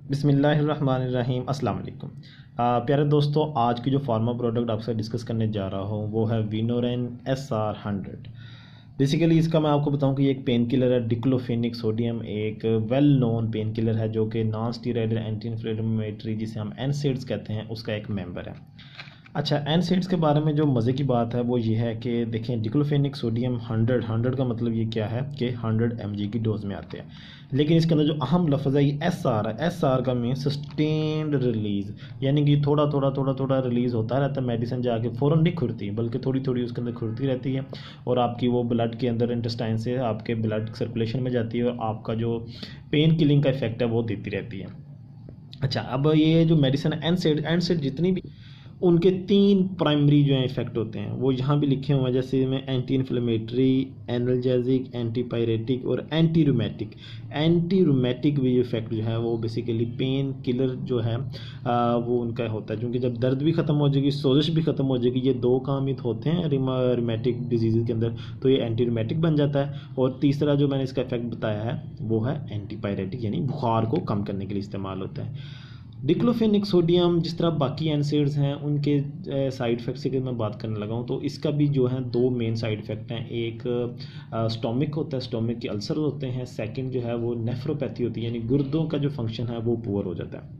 बिस्मिल्लाहिर्रहमानिर्रहीम अस्सलाम वालेकुम। प्यारे दोस्तों, आज की जो फार्मा प्रोडक्ट आपसे डिस्कस करने जा रहा हूँ वो है विनोरेन SR100। बेसिकली इसका मैं आपको बताऊं कि ये एक पेन किलर है। डिक्लोफेनिक सोडियम एक वेल नोन पेन किलर है जो कि नॉन स्टीरॉयडल एंटी इन्फ्लेमेटरी जिसे हम एनसेड्स कहते हैं उसका एक मेंबर है। अच्छा, एनसेड्स के बारे में जो मज़े की बात है वो ये है कि देखें, डिक्लोफेनिक सोडियम 100 का मतलब ये क्या है कि 100 mg की डोज में आते हैं। लेकिन इसके अंदर जो अहम लफ्ज़ है ये SR है। SR का मीन सस्टेन्ड रिलीज़, यानी कि थोड़ा रिलीज़ होता रहता है। मेडिसिन जाके फ़ौरन नहीं खुरती बल्कि थोड़ी थोड़ी उसके अंदर खुरती रहती है और आपकी वो ब्लड के अंदर इंटेस्टाइन से आपके ब्लड सर्कुलेशन में जाती है और आपका जो पेन किलिंग का इफेक्ट है वो देती रहती है। अच्छा, अब ये जो मेडिसिन है एनसेड जितनी भी उनके तीन प्राइमरी जो है इफेक्ट होते हैं वो यहाँ भी लिखे हुए हैं, जैसे में एंटी इन्फ्लेमेटरी, एनाल्जेसिक, एंटीपायरेटिक और एंटी रूमेटिक। एंटी रूमेटिक भी इफेक्ट जो है वो बेसिकली पेन किलर जो है वो उनका होता है, क्योंकि जब दर्द भी ख़त्म हो जाएगी, सोजिश भी ख़त्म हो जाएगी, ये दो काम ही तो होते हैं रूमेटिक डिजीज़ के अंदर, तो ये एंटी रूमेटिक बन जाता है। और तीसरा जो मैंने इसका इफेक्ट बताया है वो है एंटीपायरेटिक, यानी बुखार को कम करने के लिए इस्तेमाल होता है। डिक्लोफेनिक सोडियम जिस तरह बाकी एनसेड्स हैं उनके साइड इफ़ेक्ट्स की अगर मैं बात करने लगा हूँ तो इसका भी जो है दो मेन साइड इफ़ेक्ट हैं। एक स्टोमिक होता है, स्टोमिक के अल्सर होते हैं। सेकंड जो है वो नेफ्रोपैथी होती है, यानी गुर्दों का जो फंक्शन है वो पुअर हो जाता है।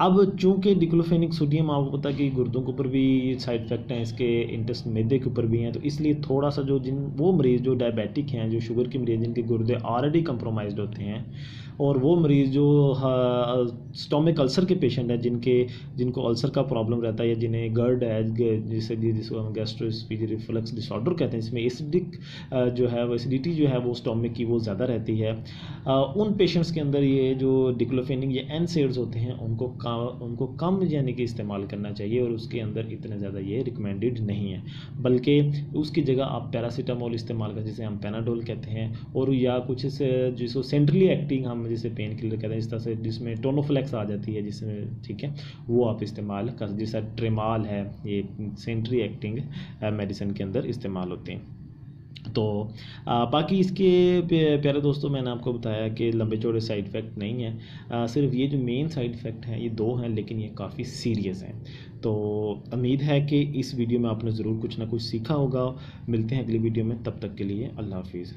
अब चूंकि डिक्लोफेनिक सोडियम आपको पता है कि गुर्दों के ऊपर भी साइड इफेक्ट हैं, इसके इंटेस्ट मैदे के ऊपर भी हैं, तो इसलिए थोड़ा सा जो जिन वो मरीज़ जो डायबिटिक हैं, जो शुगर के मरीज़ जिनके गुर्दे ऑलरेडी कंप्रोमाइज्ड होते हैं, और वो मरीज़ जो स्टोमिक अल्सर के पेशेंट हैं, जिनको अल्सर का प्रॉब्लम रहता है या जिन्हें गर्ड है, जिसको हम गैस्ट्रोएसोफेजियल रिफ्लक्स डिसऑर्डर कहते हैं, इसमें एसिडिक जो है वो एसिडिटी जो है वो स्टोमिक की वो ज़्यादा रहती है, उन पेशेंट्स के अंदर ये जो डिक्लोफेनिक या एनसेड्स होते हैं उनको कम यानी कि इस्तेमाल करना चाहिए और उसके अंदर इतने ज़्यादा ये रिकमेंडेड नहीं है। बल्कि उसकी जगह आप पैरासीटामोल इस्तेमाल करें, जिसे हम पेनाडोल कहते हैं, और या कुछ जिसको सेंट्रली एक्टिंग हम जिसे पेन किलर कहते हैं, इस तरह से जिसमें टोनोफ्लेक्स आ जाती है जिसमें, ठीक है, वो आप इस्तेमाल कर, जैसा ट्रेमाल है, ये सेंट्री एक्टिंग मेडिसिन के अंदर इस्तेमाल होते हैं। तो बाकी इसके प्यारे दोस्तों, मैंने आपको बताया कि लंबे चौड़े साइड इफ़ेक्ट नहीं है। सिर्फ ये जो मेन साइड इफ़ेक्ट हैं ये दो हैं, लेकिन ये काफ़ी सीरियस हैं। तो उम्मीद है कि इस वीडियो में आपने ज़रूर कुछ ना कुछ सीखा होगा। मिलते हैं अगली वीडियो में, तब तक के लिए अल्लाह हाफिज़।